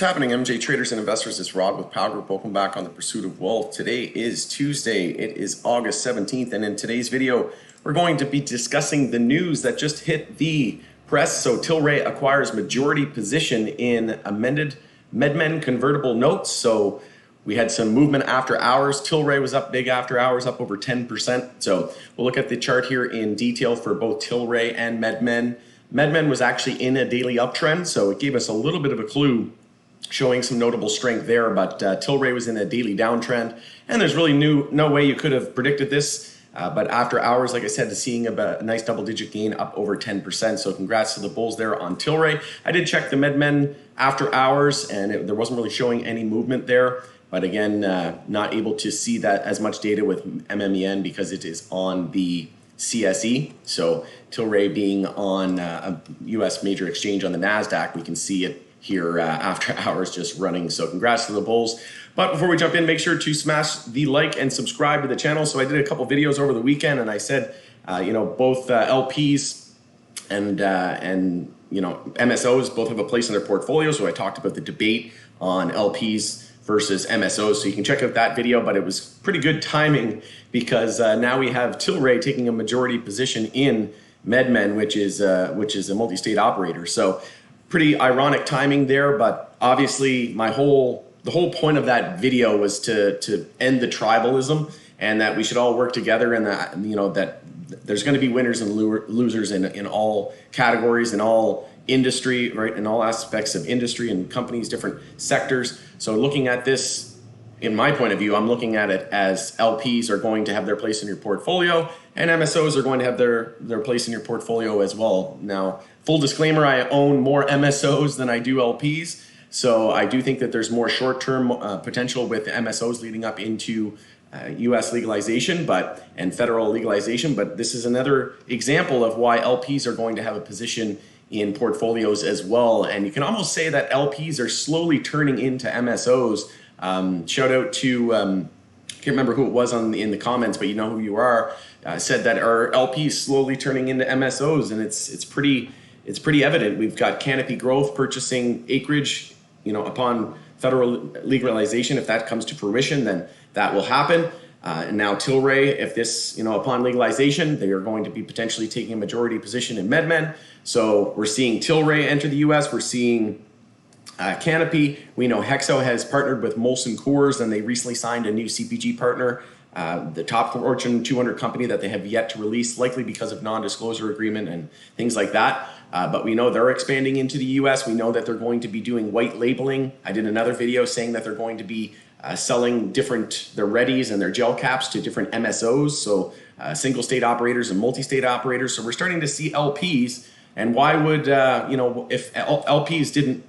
happening, MJ traders and investors? It's Rod with Power Group. Welcome back on the Pursuit of Wealth. Today is Tuesday. It is August 17th, and in today's video, we're going to be discussing the news that just hit the press. So Tilray acquires majority position in amended Medmen convertible notes. So we had some movement after hours. Tilray was up big after hours, up over 10%. So we'll look at the chart here in detail for both Tilray and Medmen. Medmen was actually in a daily uptrend, so it gave us a little bit of a clue, showing some notable strength there. But Tilray was in a daily downtrend, and there's really no way you could have predicted this. But after hours, like I said, seeing a nice double-digit gain, up over 10%. So congrats to the bulls there on Tilray. I did check the Medmen after hours, and there wasn't really showing any movement there. But again, not able to see that as much data with MMEN because it is on the CSE. So Tilray being on a US major exchange on the NASDAQ, we can see it here after hours just running. So congrats to the bulls. But before we jump in, make sure to smash the like and subscribe to the channel. So I did a couple videos over the weekend, and I said, both LPs and MSOs both have a place in their portfolio. So I talked about the debate on LPs versus MSOs. So you can check out that video, but it was pretty good timing because now we have Tilray taking a majority position in Medmen, which is a multi-state operator. So pretty ironic timing there, but obviously the whole point of that video was to end the tribalism, and that we should all work together, and that that there's going to be winners and losers in all categories, in all industry, right, in all aspects of industry and companies, different sectors. So looking at this, in my point of view, I'm looking at it as LPs are going to have their place in your portfolio, and MSOs are going to have their place in your portfolio as well. Now, full disclaimer, I own more MSOs than I do LPs. So I do think that there's more short-term potential with MSOs leading up into US legalization and federal legalization. But this is another example of why LPs are going to have a position in portfolios as well. And you can almost say that LPs are slowly turning into MSOs. Shout out to, I can't remember who it was in the comments, but you know who you are, said that our LPs slowly turning into MSOs, and it's pretty evident. We've got Canopy Growth purchasing acreage, upon federal legalization. If that comes to fruition, then that will happen. And now Tilray, if this, upon legalization, they are going to be potentially taking a majority position in Medmen. So we're seeing Tilray enter the US. We're seeing Canopy. We know Hexo has partnered with Molson Coors, and they recently signed a new CPG partner, the top Fortune 200 company that they have yet to release, likely because of non-disclosure agreement and things like that. But we know they're expanding into the US. We know that they're going to be doing white labeling. I did another video saying that they're going to be selling their readies and their gel caps to different MSOs, so single state operators and multi-state operators. So we're starting to see LPs. And why would if LPs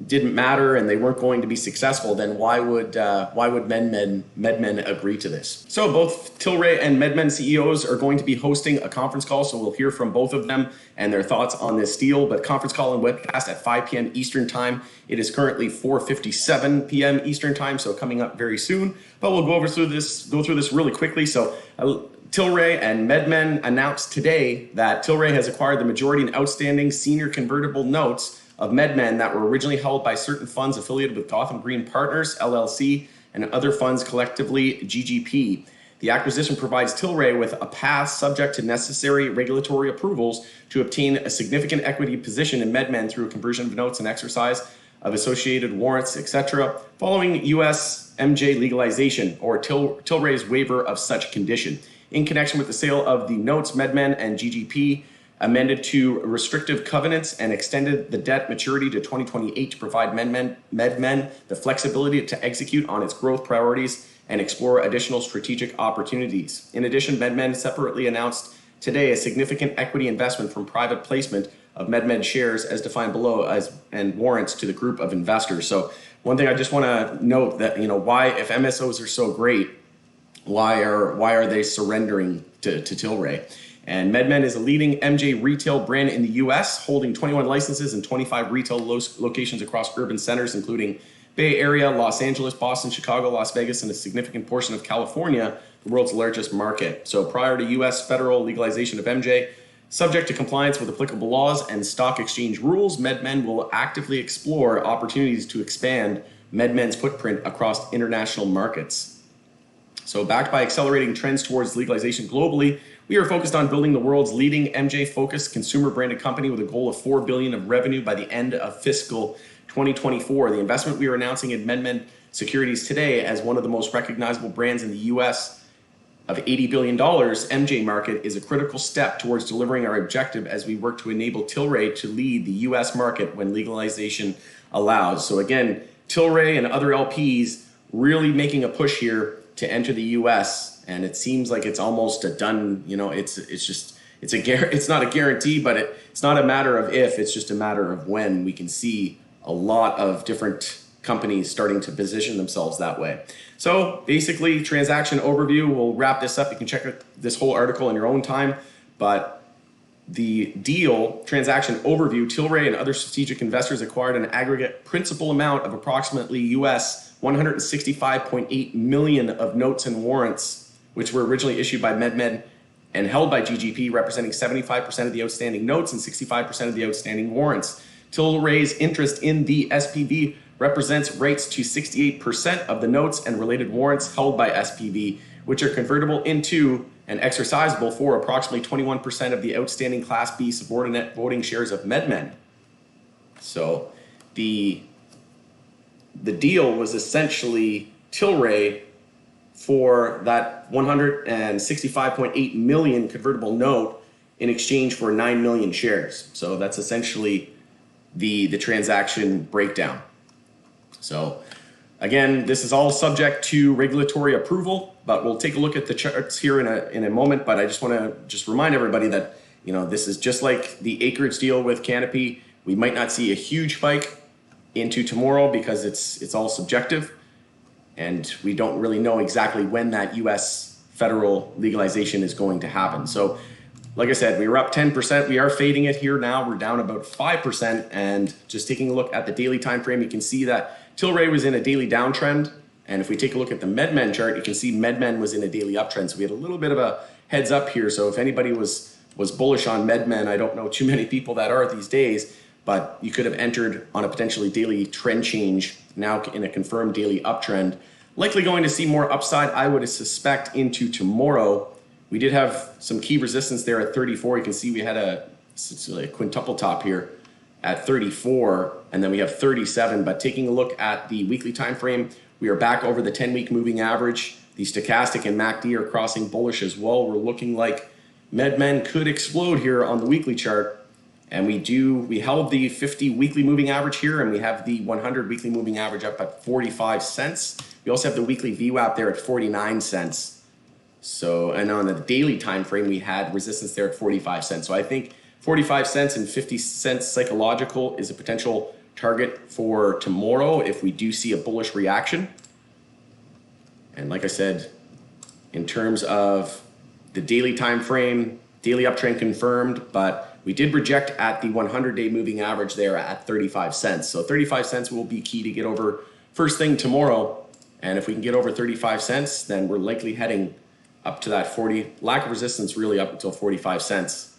didn't matter and they weren't going to be successful, then why would Medmen agree to this? So both Tilray and Medmen CEOs are going to be hosting a conference call, so we'll hear from both of them and their thoughts on this deal. But conference call and webcast at 5 p.m. Eastern time. It is currently 4:57 p.m. Eastern time, so coming up very soon. But we'll go through this really quickly. So Tilray and Medmen announced today that Tilray has acquired the majority in outstanding senior convertible notes of Medmen that were originally held by certain funds affiliated with Gotham Green Partners, LLC, and other funds, collectively GGP. The acquisition provides Tilray with a path subject to necessary regulatory approvals to obtain a significant equity position in Medmen through a conversion of notes and exercise of associated warrants, etc., following US MJ legalization or Tilray's waiver of such condition. In connection with the sale of the notes, Medmen and GGP amended to restrictive covenants and extended the debt maturity to 2028 to provide Medmen the flexibility to execute on its growth priorities and explore additional strategic opportunities. In addition, Medmen separately announced today a significant equity investment from private placement of Medmed shares as defined below and warrants to the group of investors. So one thing I just want to note that, why, if MSOs are so great, why are they surrendering to Tilray? And Medmen is a leading MJ retail brand in the US, holding 21 licenses and 25 retail locations across urban centers, including Bay Area, Los Angeles, Boston, Chicago, Las Vegas, and a significant portion of California, the world's largest market. So prior to US federal legalization of MJ, Subject to compliance with applicable laws and stock exchange rules, Medmen will actively explore opportunities to expand Medmen's footprint across international markets. So backed by accelerating trends towards legalization globally, we are focused on building the world's leading MJ-focused consumer-branded company with a goal of $4 billion of revenue by the end of fiscal 2024. The investment we are announcing in Medmen Securities today as one of the most recognizable brands in the U.S. of $80 billion MJ market is a critical step towards delivering our objective as we work to enable Tilray to lead the U.S. market when legalization allows. So again, Tilray and other LPs really making a push here to enter the U.S. and it seems like it's almost a done. It's not a guarantee, but it's not a matter of if. It's just a matter of when. We can see a lot of different companies starting to position themselves that way. So basically, transaction overview. We'll wrap this up. You can check out this whole article in your own time, but the deal transaction overview, Tilray and other strategic investors acquired an aggregate principal amount of approximately US 165.8 million of notes and warrants, which were originally issued by Medmed and held by GGP, representing 75% of the outstanding notes and 65% of the outstanding warrants. Tilray's interest in the SPV represents rights to 68% of the notes and related warrants held by SPV, which are convertible into and exercisable for approximately 21% of the outstanding Class B subordinate voting shares of Medmen. So the deal was essentially Tilray for that 165.8 million convertible note in exchange for 9 million shares. So that's essentially the transaction breakdown. So again, this is all subject to regulatory approval, but we'll take a look at the charts here in a moment. But I just want to remind everybody that, this is just like the acreage deal with Canopy. We might not see a huge spike into tomorrow because it's all subjective, and we don't really know exactly when that U.S. federal legalization is going to happen. So like I said, we were up 10%. We are fading it here now. We're down about 5%. And just taking a look at the daily time frame, you can see that Tilray was in a daily downtrend. And if we take a look at the Medmen chart, you can see Medmen was in a daily uptrend. So we had a little bit of a heads up here. So if anybody was bullish on Medmen, I don't know too many people that are these days, but you could have entered on a potentially daily trend change now in a confirmed daily uptrend. Likely going to see more upside, I would suspect, into tomorrow. We did have some key resistance there at 34. You can see we had a quintuple top here at 34, and then we have 37. But taking a look at the weekly time frame, we are back over the 10-week moving average. The stochastic and MACD are crossing bullish as well. We're looking like Medmen could explode here on the weekly chart. And we held the 50 weekly moving average here, and we have the 100 weekly moving average up at 45 cents. We also have the weekly VWAP there at 49 cents. So, and on the daily time frame, we had resistance there at 45 cents. So I think 45 cents and 50 cents psychological is a potential target for tomorrow if we do see a bullish reaction. And like I said, in terms of the daily time frame, daily uptrend confirmed, but we did reject at the 100-day moving average there at 35 cents. So 35 cents will be key to get over first thing tomorrow. And if we can get over 35 cents, then we're likely heading up to that 40, lack of resistance really up until 45 cents,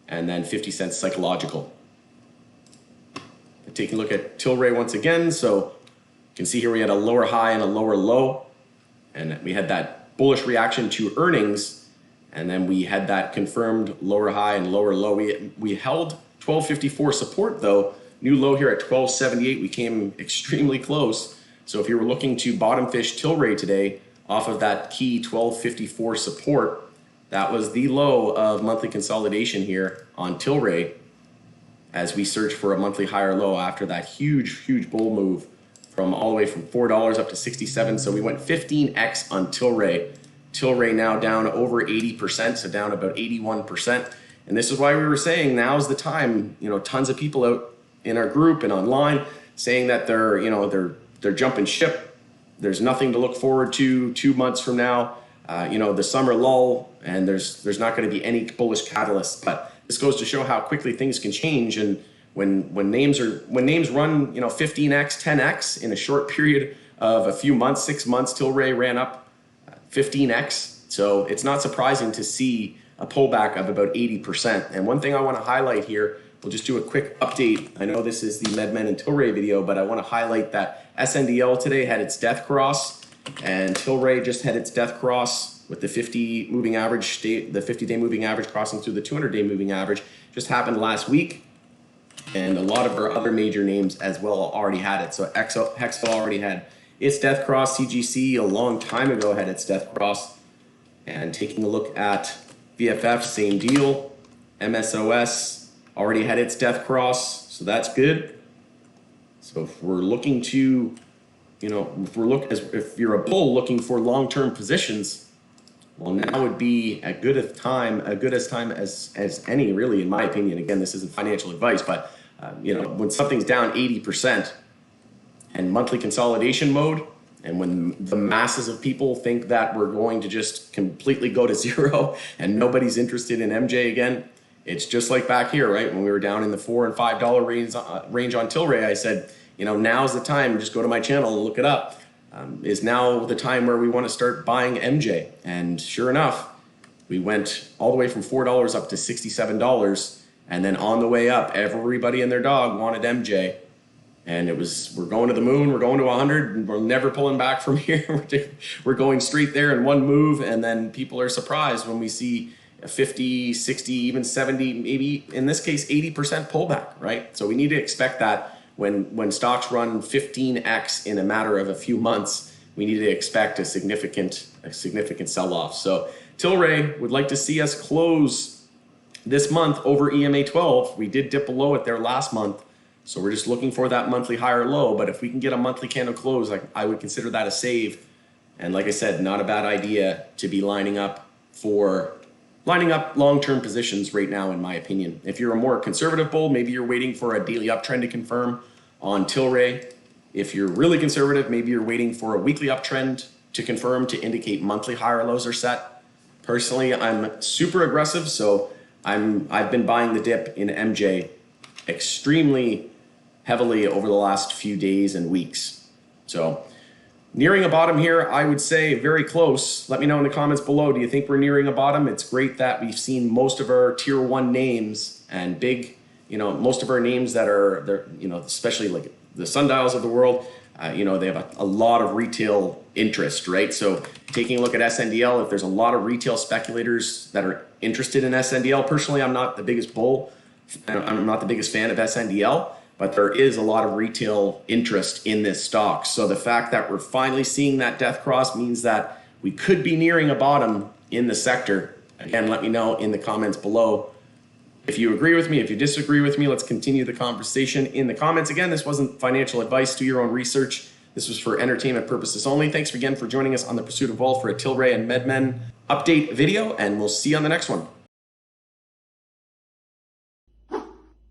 and then 50 cents psychological. Taking a look at Tilray once again, so you can see here we had a lower high and a lower low, and we had that bullish reaction to earnings, and then we had that confirmed lower high and lower low. We held 1254 support though, new low here at 1278. We came extremely close. So if you were looking to bottom fish Tilray today, off of that key 1254 support, that was the low of monthly consolidation here on Tilray as we search for a monthly higher low after that huge bull move from all the way from $4 up to 67. So we went 15x on Tilray. Tilray now down over 80%, so down about 81%. And this is why we were saying now's the time. Tons of people out in our group and online saying that they're jumping ship. There's nothing to look forward to 2 months from now. The summer lull, and there's not going to be any bullish catalyst. But this goes to show how quickly things can change. And when names run 15x, 10x in a short period of a few months, 6 months, Tilray ran up 15x. So it's not surprising to see a pullback of about 80%. And one thing I want to highlight here, we'll just do a quick update. I know this is the Medmen and Tilray video, but I want to highlight that SNDL today had its death cross, and Tilray just had its death cross with the 50 moving average, the 50-day moving average crossing through the 200-day moving average. Just happened last week, and a lot of our other major names as well already had it. So Hexel already had its death cross. CGC a long time ago had its death cross. And taking a look at VFF, same deal. MSOS already had its death cross, so that's good. So if we're looking to, if you're a bull looking for long-term positions, well, now would be as good a time as any, really, in my opinion. Again, this isn't financial advice, but when something's down 80% and monthly consolidation mode, and when the masses of people think that we're going to just completely go to zero and nobody's interested in MJ again, it's just like back here, right? When we were down in the $4 and $5 range on Tilray, I said, now's the time. Just go to my channel and look it up. Is now the time where we want to start buying MJ? And sure enough, we went all the way from $4 up to $67. And then on the way up, everybody and their dog wanted MJ. And it was, we're going to the moon, we're going to 100, and we're never pulling back from here. We're going straight there in one move, and then people are surprised when we see a 50, 60, even 70, maybe in this case, 80% pullback, right? So we need to expect that when stocks run 15x in a matter of a few months, we need to expect a significant sell-off. So Tilray would like to see us close this month over EMA 12. We did dip below it there last month. So we're just looking for that monthly high or low. But if we can get a monthly candle close, I would consider that a save. And like I said, not a bad idea to be lining up long-term positions right now, in my opinion. If you're a more conservative bull, maybe you're waiting for a daily uptrend to confirm on Tilray. If you're really conservative, maybe you're waiting for a weekly uptrend to confirm to indicate monthly high or lows are set. Personally, I'm super aggressive, so I've been buying the dip in MJ extremely heavily over the last few days and weeks. So nearing a bottom here, I would say very close. Let me know in the comments below. Do you think we're nearing a bottom? It's great that we've seen most of our tier 1 names and big, most of our names that are, especially like the sundials of the world, they have a lot of retail interest, right? So taking a look at SNDL, if there's a lot of retail speculators that are interested in SNDL, personally, I'm not the biggest bull. I'm not the biggest fan of SNDL, but there is a lot of retail interest in this stock. So the fact that we're finally seeing that death cross means that we could be nearing a bottom in the sector. Again, let me know in the comments below if you agree with me, if you disagree with me. Let's continue the conversation in the comments. Again, this wasn't financial advice. Do your own research. This was for entertainment purposes only. Thanks again for joining us on the Pursuit of Wealth for a Tilray and Medmen update video, and we'll see you on the next one.